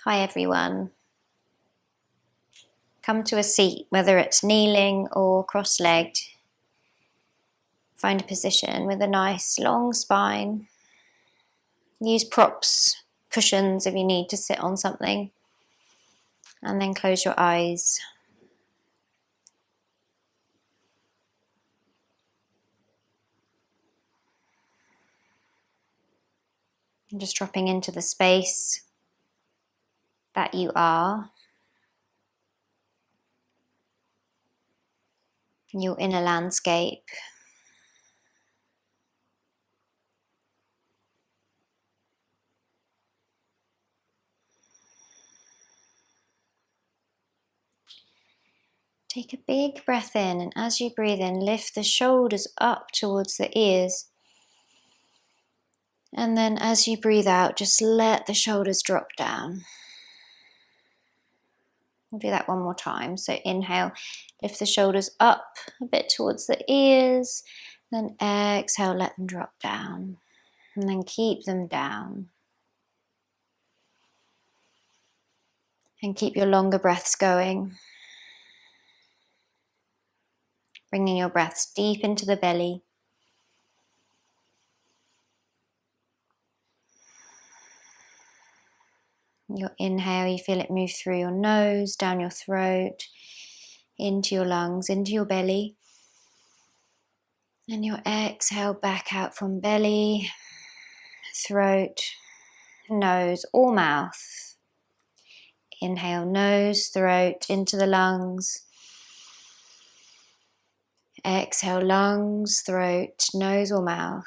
Hi everyone. Come to a seat, whether it's kneeling or cross-legged. Find a position with a nice long spine. Use props, cushions if you need to sit on something. And then close your eyes. And just dropping into the space that you are. Your inner landscape. Take a big breath in, and as you breathe in, lift the shoulders up towards the ears. And then as you breathe out, just let the shoulders drop down. We'll do that one more time. So inhale, lift the shoulders up a bit towards the ears. Then exhale, let them drop down. And then keep them down. And keep your longer breaths going. Bringing your breaths deep into the belly. Your inhale, you feel it move through your nose, down your throat, into your lungs, into your belly. And your exhale back out from belly, throat, nose or mouth. Inhale, nose, throat, into the lungs. Exhale, lungs, throat, nose or mouth.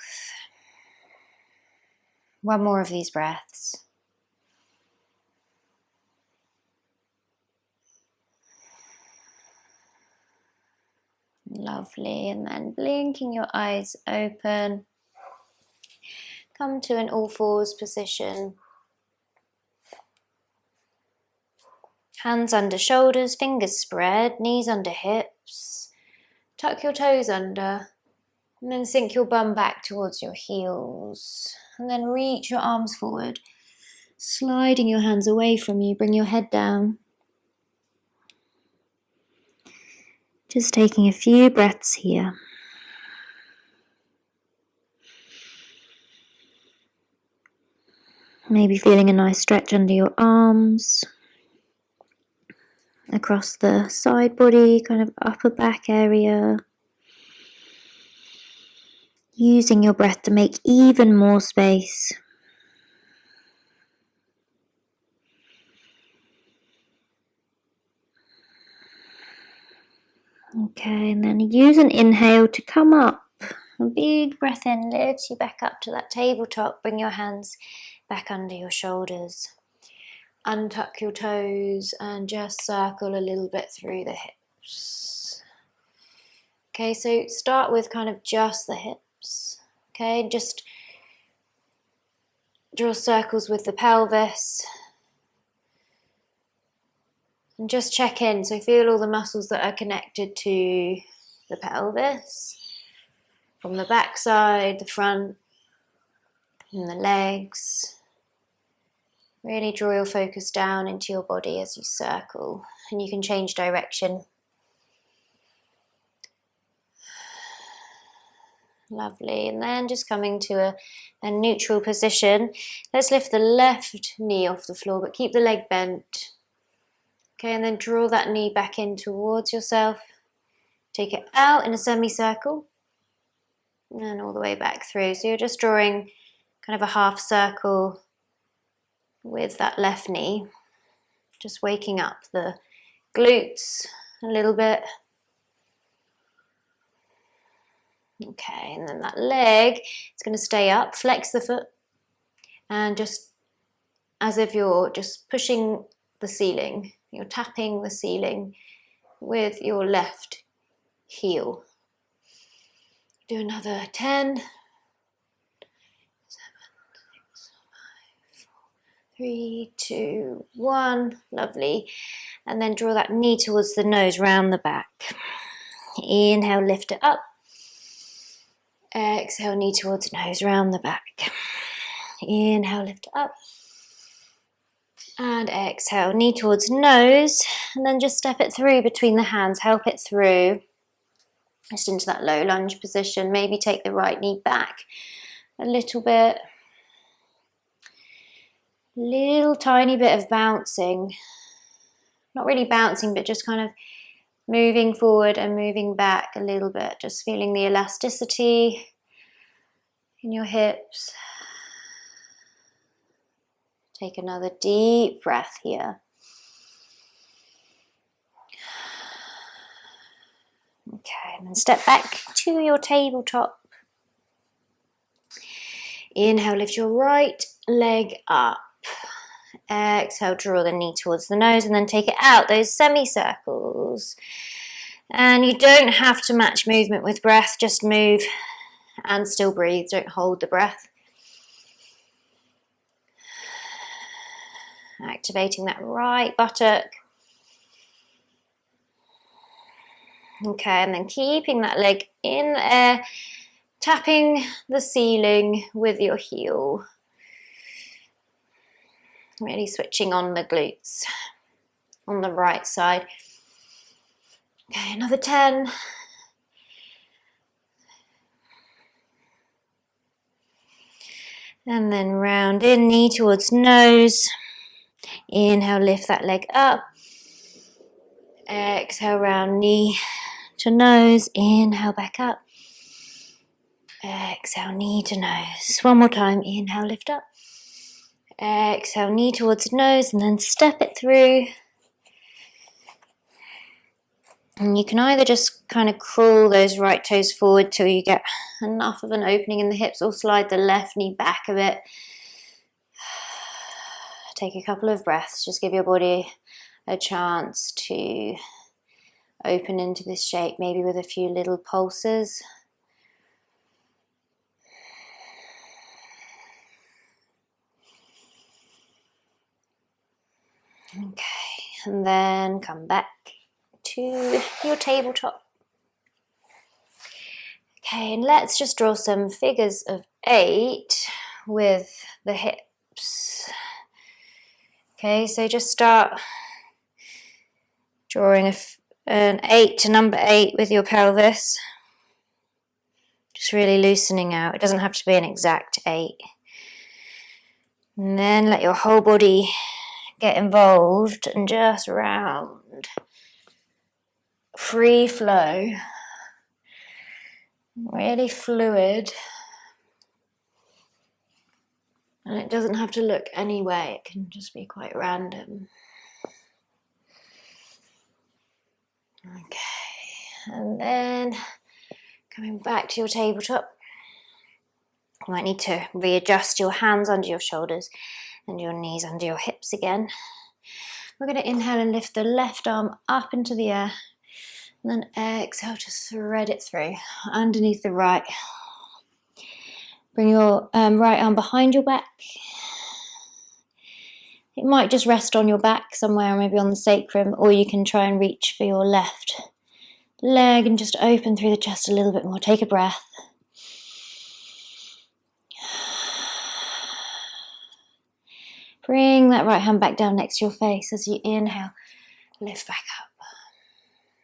One more of these breaths. Lovely, and then blinking your eyes open. Come to an all fours position. Hands under shoulders, fingers spread, knees under hips. Tuck your toes under, and then sink your bum back towards your heels. And then reach your arms forward, sliding your hands away from you, bring your head down. Just taking a few breaths here. Maybe feeling a nice stretch under your arms, across the side body, kind of upper back area. Using your breath to make even more space. Okay, and then use an inhale to come up. A big breath in lifts you back up to that tabletop. Bring your hands back under your shoulders. Untuck your toes and just circle a little bit through the hips. Okay, so start with kind of just the hips. Okay, just draw circles with the pelvis. And just check in, so feel all the muscles that are connected to the pelvis. From the back side, the front, and the legs. Really draw your focus down into your body as you circle. And you can change direction. Lovely, and then just coming to a neutral position. Let's lift the left knee off the floor, but keep the leg bent. Okay, and then draw that knee back in towards yourself. Take it out in a semicircle. And all the way back through. So you're just drawing kind of a half circle with that left knee. Just waking up the glutes a little bit. Okay, and then that leg, it's going to stay up. Flex the foot. And just as if you're just pushing the ceiling. You're tapping the ceiling with your left heel. Do another 10. 7, 6, 5, 4, 3, 2, 1. Lovely. And then draw that knee towards the nose, round the back. Inhale, lift it up. Exhale, knee towards nose, round the back. Inhale, lift it up. And exhale, knee towards nose, and then just step it through between the hands, help it through, just into that low lunge position. Maybe take the right knee back a little bit. Little tiny bit of bouncing. Not really bouncing, but just kind of moving forward and moving back a little bit. Just feeling the elasticity in your hips. Take another deep breath here. Okay, and then step back to your tabletop. Inhale, lift your right leg up. Exhale, draw the knee towards the nose and then take it out, those semicircles. And you don't have to match movement with breath, just move and still breathe, don't hold the breath. Activating that right buttock. Okay, and then keeping that leg in the air, tapping the ceiling with your heel. Really switching on the glutes on the right side. Okay, another 10. And then round in, knee towards nose. Inhale, lift that leg up. Exhale, round knee to nose. Inhale, back up. Exhale, knee to nose. One more time. Inhale, lift up. Exhale, knee towards nose and then step it through. And you can either just kind of crawl those right toes forward till you get enough of an opening in the hips, or slide the left knee back a bit. Take a couple of breaths, just give your body a chance to open into this shape, maybe with a few little pulses. Okay, and then come back to your tabletop. Okay, and let's just draw some figures of 8 with the hips. Okay, so just start drawing an 8 to number 8 with your pelvis. Just really loosening out. It doesn't have to be an exact 8. And then let your whole body get involved and just round. Free flow. Really fluid. And it doesn't have to look any way. It can just be quite random. Okay. And then coming back to your tabletop. You might need to readjust your hands under your shoulders and your knees under your hips again. We're going to inhale and lift the left arm up into the air, and then exhale to thread it through underneath the right. Bring your right arm behind your back. It might just rest on your back somewhere, maybe on the sacrum, or you can try and reach for your left leg and just open through the chest a little bit more. Take a breath. Bring that right hand back down next to your face as you inhale, lift back up.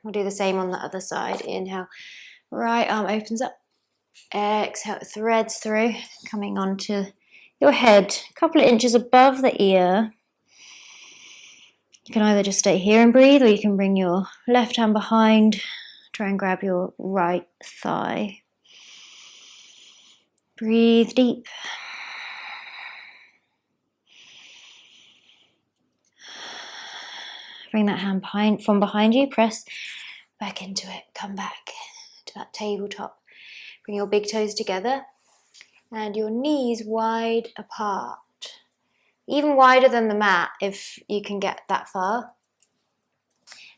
We'll do the same on the other side. Inhale, right arm opens up. Exhale, it threads through, coming onto your head, a couple of inches above the ear. You can either just stay here and breathe, or you can bring your left hand behind, try and grab your right thigh. Breathe deep. Bring that hand from behind you, press back into it, come back to that tabletop. Bring your big toes together and your knees wide apart. Even wider than the mat if you can get that far.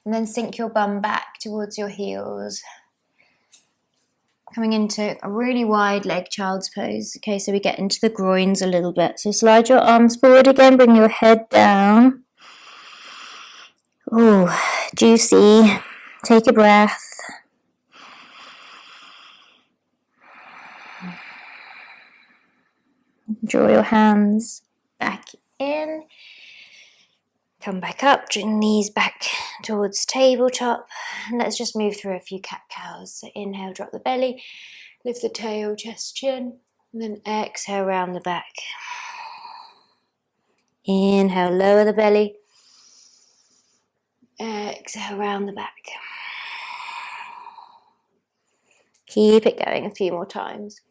And then sink your bum back towards your heels. Coming into a really wide leg child's pose. Okay, so we get into the groins a little bit. So slide your arms forward again, bring your head down. Ooh, juicy. Take a breath. Draw your hands back in. Come back up, bring knees back towards tabletop. And let's just move through a few cat-cows. So inhale, drop the belly, lift the tail, chest, chin, and then exhale, round the back. Inhale, lower the belly. Exhale, round the back. Keep it going a few more times.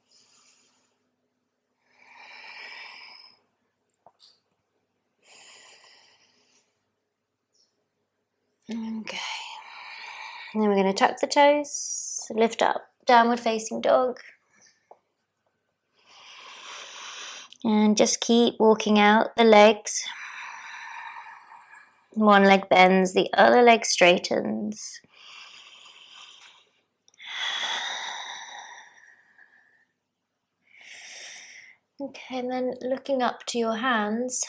Okay. And then we're going to tuck the toes, lift up, downward facing dog. And just keep walking out the legs. One leg bends, the other leg straightens. Okay, and then looking up to your hands,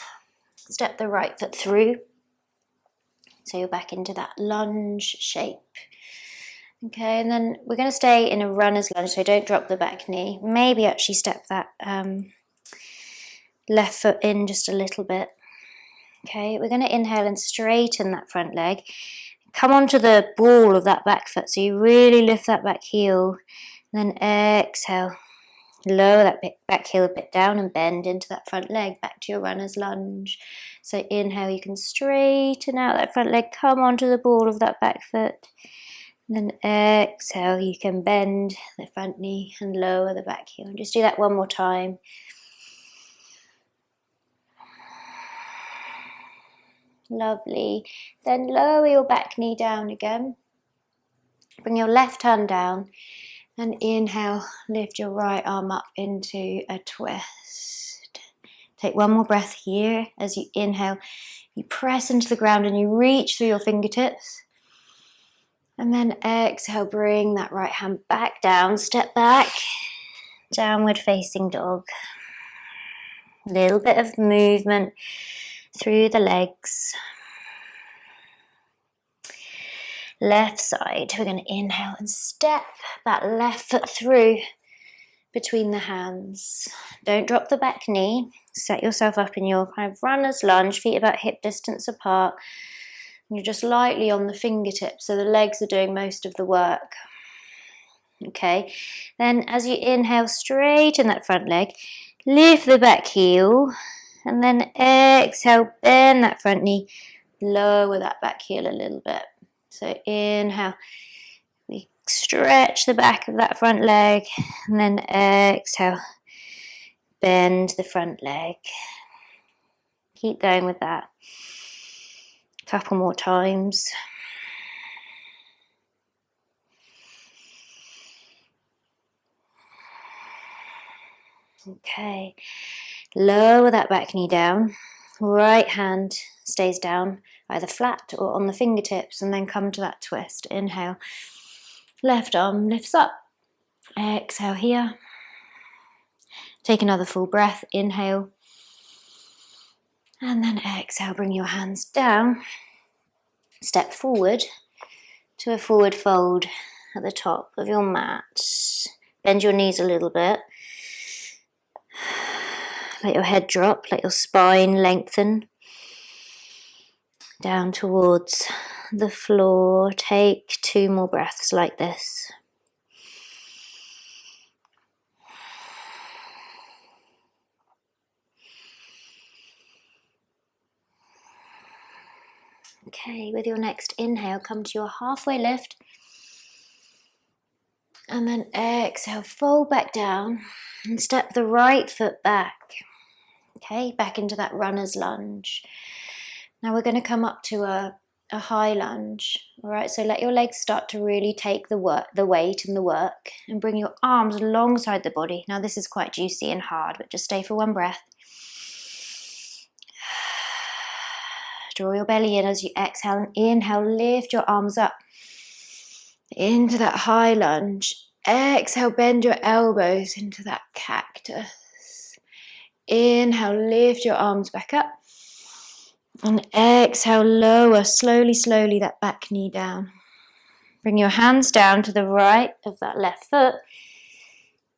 step the right foot through. So you're back into that lunge shape. Okay, and then we're going to stay in a runner's lunge, so don't drop the back knee. Maybe actually step that left foot in just a little bit. Okay, we're going to inhale and straighten that front leg. Come onto the ball of that back foot, so you really lift that back heel. And then exhale, lower that back heel a bit down and bend into that front leg, back to your runner's lunge. So inhale, you can straighten out that front leg, come onto the ball of that back foot. And then exhale, you can bend the front knee and lower the back heel. And just do that one more time. Lovely. Then lower your back knee down again. Bring your left hand down and inhale, lift your right arm up into a twist. Take one more breath here. As you inhale, you press into the ground and you reach through your fingertips. And then exhale, bring that right hand back down, step back, downward facing dog. A little bit of movement through the legs. Left side, we're going to inhale and step that left foot through between the hands. Don't drop the back knee. Set yourself up in your kind of runner's lunge, feet about hip distance apart. And you're just lightly on the fingertips, so the legs are doing most of the work. Okay, then as you inhale, straighten that front leg, lift the back heel, and then exhale, bend that front knee, lower that back heel a little bit. So inhale, we stretch the back of that front leg, and then exhale, bend the front leg. Keep going with that. A couple more times. Okay, lower that back knee down. Right hand stays down, either flat or on the fingertips, and then come to that twist. Inhale, left arm lifts up. Exhale here. Take another full breath. Inhale. And then exhale, bring your hands down. Step forward to a forward fold at the top of your mat. Bend your knees a little bit. Let your head drop, let your spine lengthen down towards the floor. Take 2 more breaths like this. Okay, with your next inhale, come to your halfway lift. And then exhale, fold back down and step the right foot back. Okay, back into that runner's lunge. Now we're going to come up to a high lunge. All right, so let your legs start to really take the weight and the work, and bring your arms alongside the body. Now this is quite juicy and hard, but just stay for one breath. Draw your belly in as you exhale, and inhale, lift your arms up into that high lunge. Exhale, bend your elbows into that cactus. Inhale, lift your arms back up. And exhale, lower slowly that back knee down. Bring your hands down to the right of that left foot.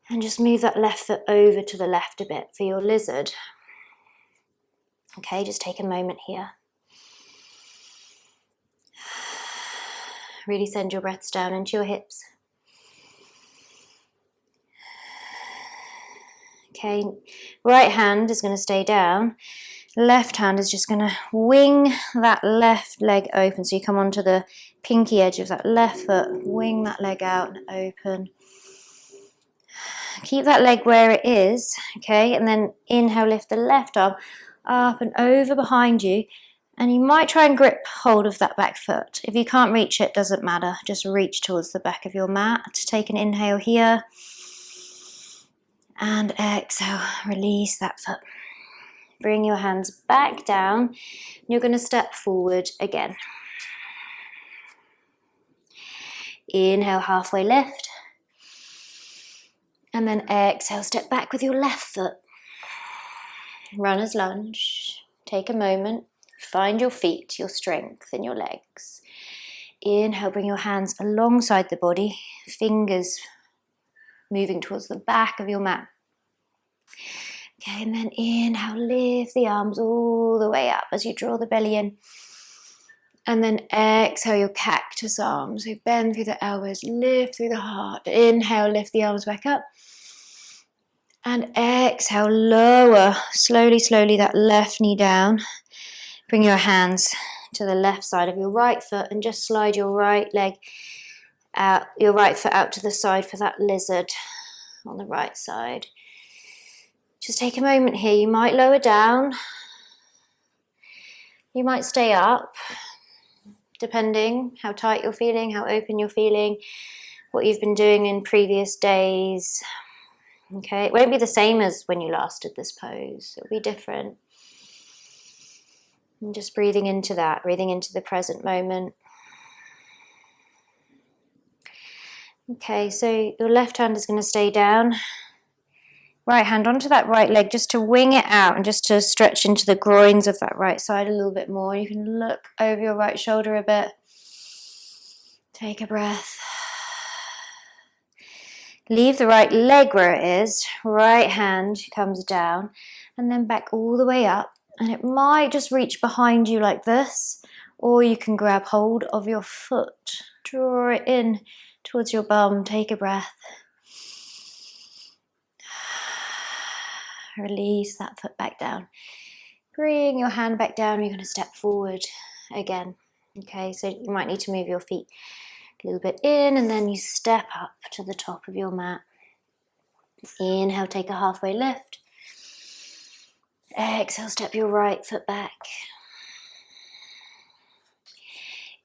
And just move that left foot over to the left a bit for your lizard. Okay, just take a moment here. Really send your breaths down into your hips. Okay, right hand is going to stay down. Left hand is just going to wing that left leg open. So you come onto the pinky edge of that left foot, wing that leg out and open. Keep that leg where it is, okay? And then inhale, lift the left arm up and over behind you. And you might try and grip hold of that back foot. If you can't reach it, doesn't matter. Just reach towards the back of your mat. Take an inhale here. And exhale, release that foot. Bring your hands back down. You're going to step forward again. Inhale, halfway lift. And then exhale, step back with your left foot. Runner's lunge. Take a moment. Find your feet, your strength in your legs. Inhale, bring your hands alongside the body. Fingers moving towards the back of your mat. Okay, and then inhale, lift the arms all the way up as you draw the belly in. And then exhale your cactus arms. So bend through the elbows, lift through the heart. Inhale, lift the arms back up. And exhale, lower slowly, slowly that left knee down. Bring your hands to the left side of your right foot and just slide your right leg out, your right foot out to the side for that lizard on the right side. Just take a moment here. You might lower down. You might stay up, depending how tight you're feeling, how open you're feeling, what you've been doing in previous days. Okay, it won't be the same as when you last did this pose. It'll be different. And just breathing into that, breathing into the present moment. Okay, so your left hand is going to stay down. Right hand onto that right leg just to wing it out and just to stretch into the groins of that right side a little bit more. You can look over your right shoulder a bit. Take a breath. Leave the right leg where it is. Right hand comes down and then back all the way up. And it might just reach behind you like this, or you can grab hold of your foot. Draw it in towards your bum. Take a breath. Release that foot back down. Bring your hand back down. You're going to step forward again. Okay, so you might need to move your feet a little bit in and then you step up to the top of your mat. Inhale, take a halfway lift. Exhale, step your right foot back.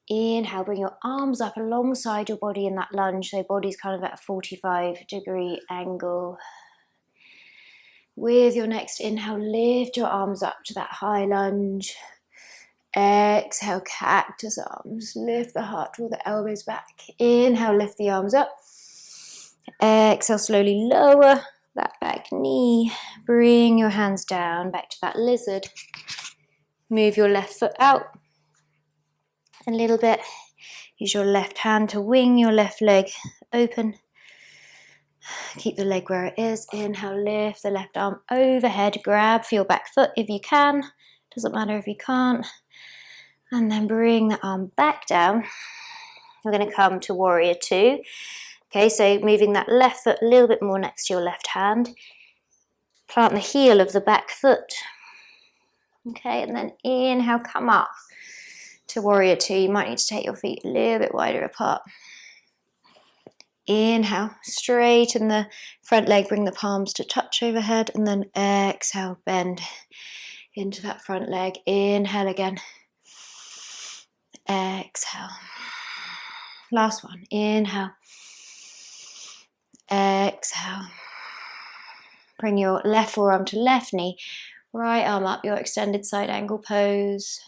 Inhale, bring your arms up alongside your body in that lunge. So body's kind of at a 45-degree angle. With your next inhale, lift your arms up to that high lunge. Exhale, cactus arms. Lift the heart, draw the elbows back. Inhale, lift the arms up. Exhale, slowly lower that back knee. Bring your hands down, back to that lizard. Move your left foot out a little bit. Use your left hand to wing your left leg open. Keep the leg where it is. Inhale, lift the left arm overhead. Grab for your back foot if you can. Doesn't matter if you can't. And then bring the arm back down. We're going to come to warrior two. Okay, so moving that left foot a little bit more next to your left hand. Plant the heel of the back foot. Okay, and then inhale, come up to warrior two. You might need to take your feet a little bit wider apart. Inhale, straighten the front leg, bring the palms to touch overhead, and then exhale, bend into that front leg. Inhale again. Exhale. Last one. Inhale. Exhale. Bring your left forearm to left knee. Right arm up, your extended side angle pose.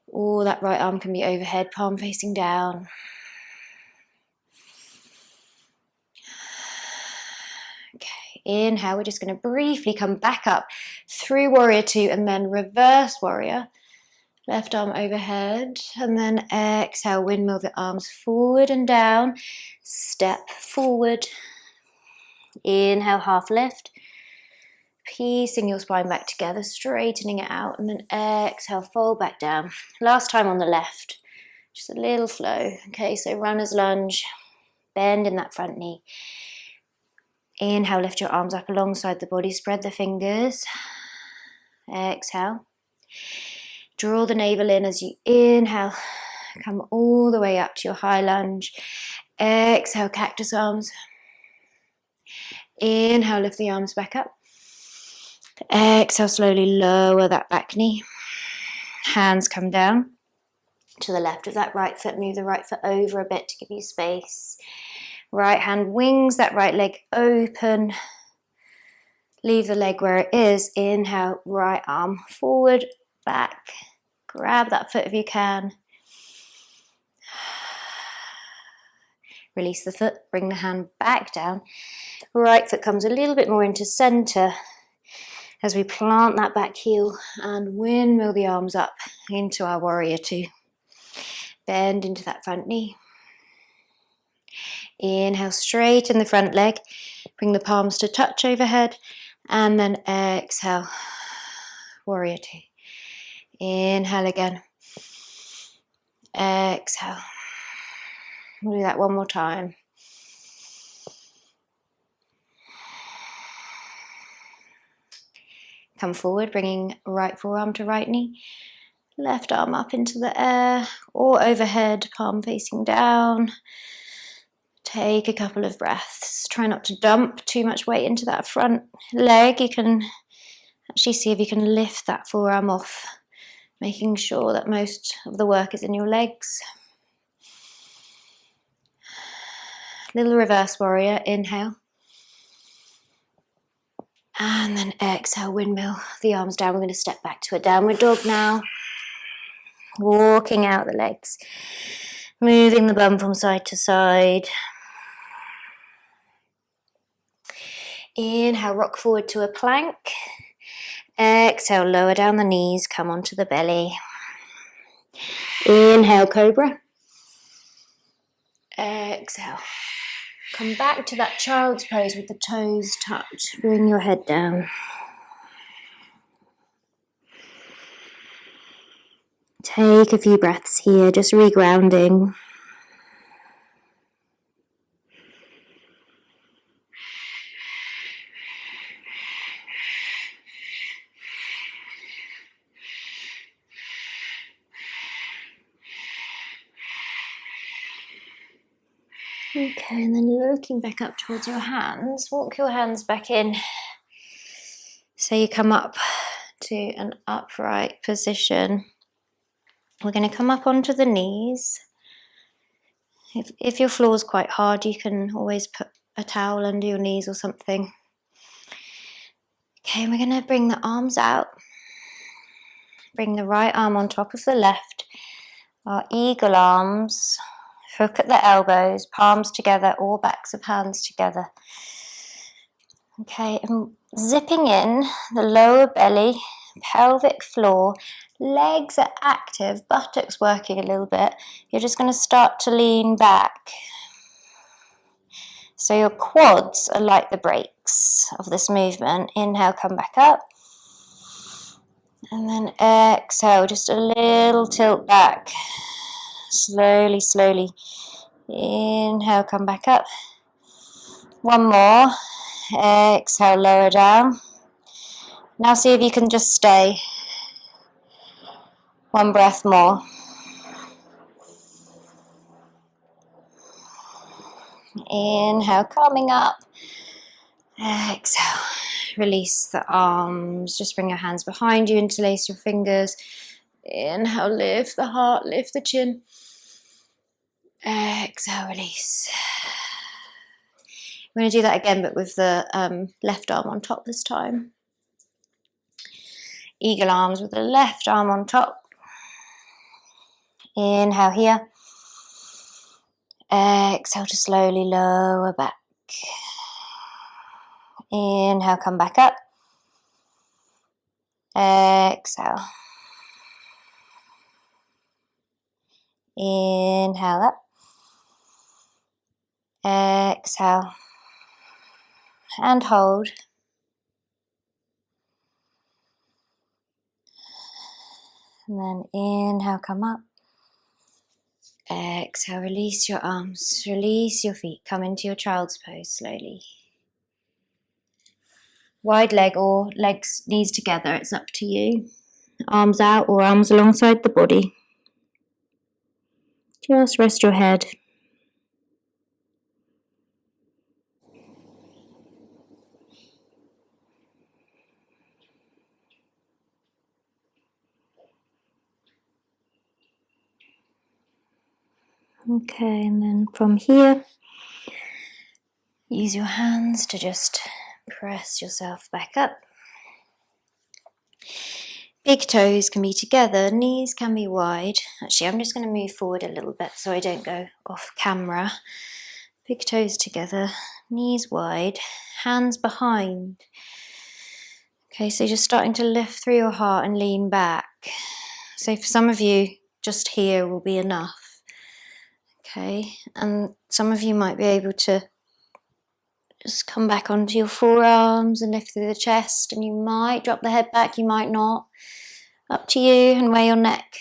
Or that right arm can be overhead, palm facing down. Okay, inhale, we're just going to briefly come back up through warrior two and then reverse warrior. Left arm overhead and then exhale, windmill the arms forward and down. Step forward. Inhale, half lift. Piecing your spine back together, straightening it out, and then exhale, fold back down. Last time on the left. Just a little flow. Okay, so runner's lunge, bend in that front knee. Inhale, lift your arms up alongside the body, spread the fingers. Exhale. Draw the navel in as you inhale. Come all the way up to your high lunge. Exhale, cactus arms. Inhale, lift the arms back up. Exhale, slowly lower that back knee. Hands come down to the left of that right foot. Move the right foot over a bit to give you space. Right hand wings that right leg open. Leave the leg where it is. Inhale, right arm forward, back. Grab that foot if you can. Release the foot, bring the hand back down. Right foot comes a little bit more into center as we plant that back heel and windmill the arms up into our warrior two. Bend into that front knee. Inhale, straighten the front leg. Bring the palms to touch overhead. And then exhale, warrior two. Inhale again. Exhale. We'll do that one more time. Come forward, bringing right forearm to right knee. Left arm up into the air or overhead, palm facing down. Take a couple of breaths. Try not to dump too much weight into that front leg. You can actually see if you can lift that forearm off, making sure that most of the work is in your legs. Little reverse warrior, inhale. And then exhale, windmill the arms down. We're going to step back to a downward dog now. Walking out the legs. Moving the bum from side to side. Inhale, rock forward to a plank. Exhale, lower down the knees, come onto the belly. Inhale, cobra. Exhale. Come back to that child's pose with the toes touched. Bring your head down. Take a few breaths here, just regrounding. Okay, and then looking back up towards your hands, walk your hands back in. So you come up to an upright position. We're going to come up onto the knees. If your floor is quite hard, you can always put a towel under your knees or something. Okay, we're going to bring the arms out. Bring the right arm on top of the left. Our eagle arms. Hook at the elbows, palms together or backs of hands together. Okay, and zipping in the lower belly, pelvic floor, legs are active, buttocks working a little bit. You're just going to start to lean back. So your quads are like the brakes of this movement. Inhale, come back up. And then exhale, just a little tilt back. Slowly, slowly. Inhale, come back up. One more. Exhale, lower down. Now see if you can just stay. One breath more. Inhale, coming up. Exhale. Release the arms. Just bring your hands behind you, interlace your fingers. Inhale, lift the heart, lift the chin. Exhale, release. We're going to do that again, but with the left arm on top this time. Eagle arms with the left arm on top. Inhale here. Exhale to slowly lower back. Inhale, come back up. Exhale. Inhale up. Exhale. And hold. And then inhale, come up. Exhale, release your arms, release your feet. Come into your child's pose slowly. Wide leg or legs, knees together, it's up to you. Arms out or arms alongside the body. Just rest your head. Okay, and then from here, use your hands to just press yourself back up. Big toes can be together, knees can be wide. Actually, I'm just going to move forward a little bit so I don't go off camera. Big toes together, knees wide, hands behind. Okay, so you're starting to lift through your heart and lean back. So for some of you, just here will be enough. Okay, and some of you might be able to just come back onto your forearms and lift through the chest, and you might drop the head back, you might not. Up to you and where your neck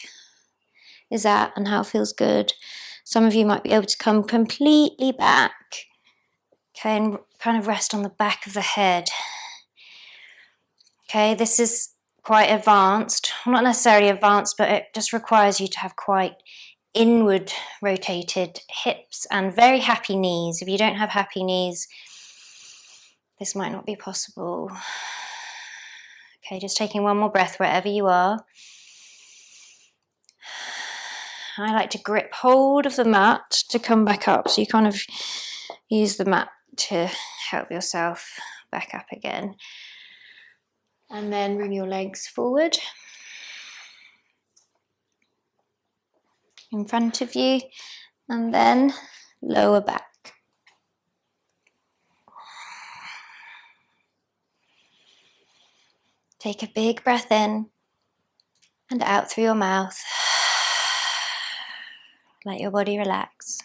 is at and how it feels good. Some of you might be able to come completely back. Okay, and kind of rest on the back of the head. Okay, this is quite advanced. Not necessarily advanced, but it just requires you to have quite inward rotated hips and very happy knees. If you don't have happy knees, this might not be possible. Okay, just taking one more breath wherever you are. I like to grip hold of the mat to come back up. So you kind of use the mat to help yourself back up again. And then bring your legs forward in front of you, and then lower back. Take a big breath in and out through your mouth. Let your body relax.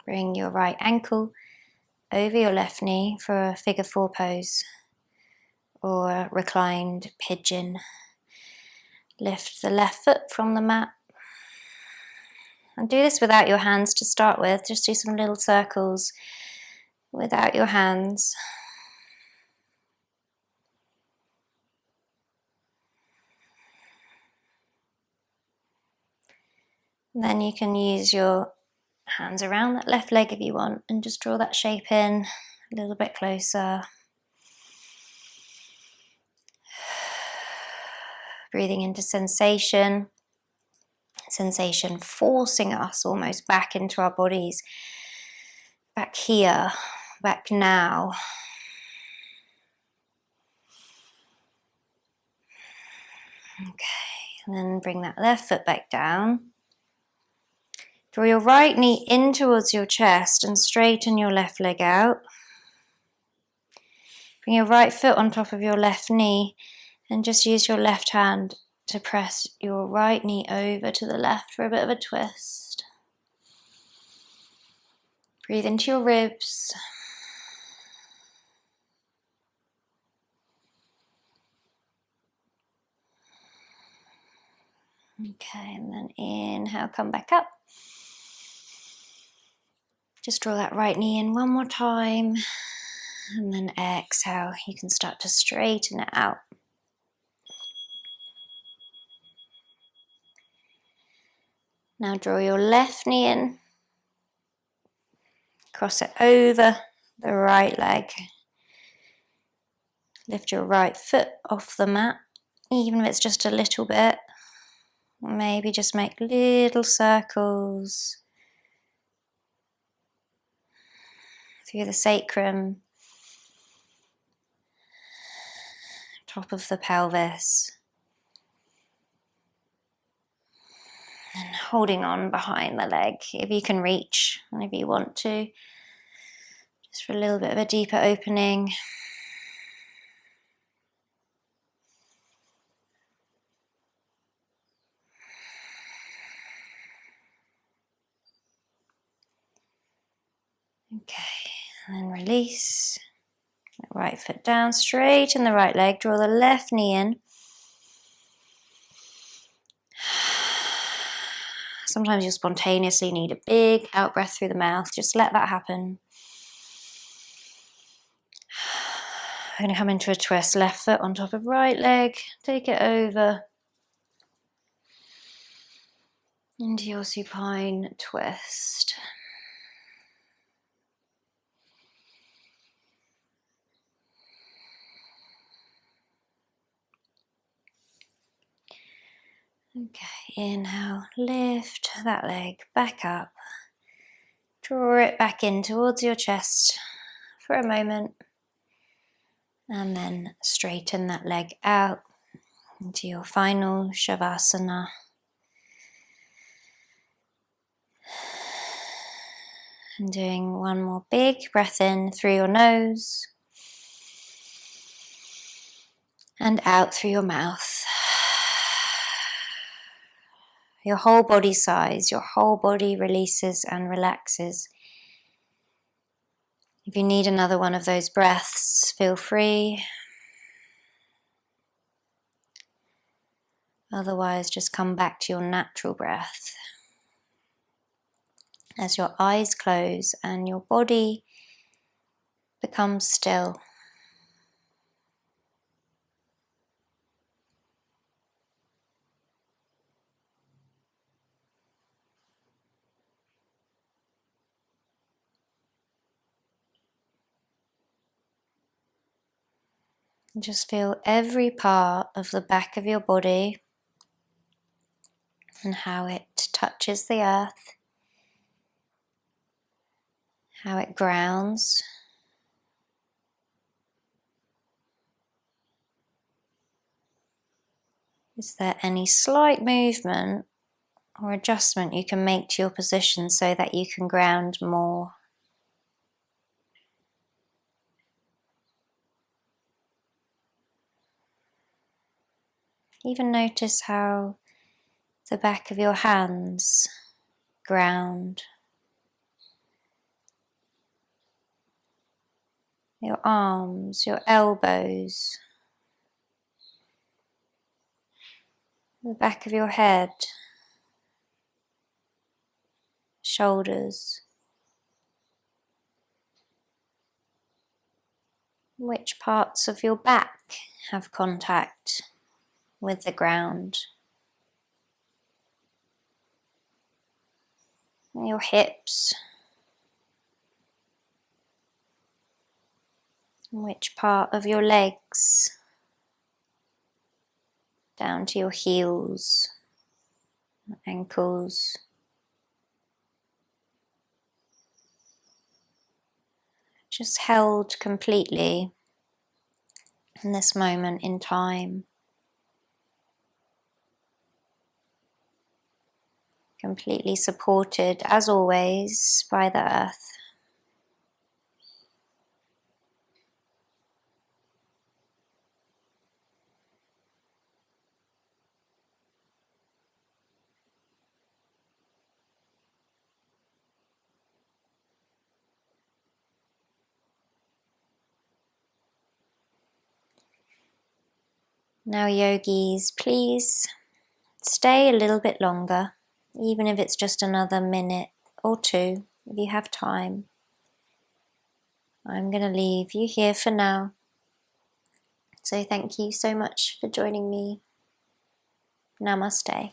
Bring your right ankle over your left knee for a figure 4 pose or a reclined pigeon. Lift the left foot from the mat. And do this without your hands to start with. Just do some little circles without your hands. And then you can use your hands around that left leg if you want and just draw that shape in a little bit closer. Breathing into sensation. Sensation forcing us almost back into our bodies. Back here, back now. Okay, and then bring that left foot back down. Draw your right knee in towards your chest and straighten your left leg out. Bring your right foot on top of your left knee and just use your left hand to press your right knee over to the left for a bit of a twist. Breathe into your ribs. Okay, and then inhale, come back up. Just draw that right knee in one more time. And then exhale, you can start to straighten it out. Now draw your left knee in. Cross it over the right leg. Lift your right foot off the mat, even if it's just a little bit. Maybe just make little circles through the sacrum, top of the pelvis, and holding on behind the leg if you can reach and if you want to, just for a little bit of a deeper opening. Okay, and then release. Right foot down, straighten the right leg, draw the left knee in. Sometimes you'll spontaneously need a big out breath through the mouth. Just let that happen. We're going to come into a twist. Left foot on top of right leg. Take it over into your supine twist. Okay, inhale, lift that leg back up. Draw it back in towards your chest for a moment. And then straighten that leg out into your final Shavasana. And doing one more big breath in through your nose and out through your mouth. Your whole body sighs, your whole body releases and relaxes. If you need another one of those breaths, feel free. Otherwise, just come back to your natural breath. As your eyes close and your body becomes still. And just feel every part of the back of your body and how it touches the earth, how it grounds. Is there any slight movement or adjustment you can make to your position so that you can ground more? Even notice how the back of your hands ground. Your arms, your elbows, the back of your head, shoulders. Which parts of your back have contact with the ground? Your hips. Which part of your legs? Down to your heels, ankles. Just held completely in this moment in time. Completely supported, as always, by the earth. Now, yogis, please stay a little bit longer, even if it's just another minute or two, if you have time. I'm going to leave you here for now. So thank you so much for joining me. Namaste.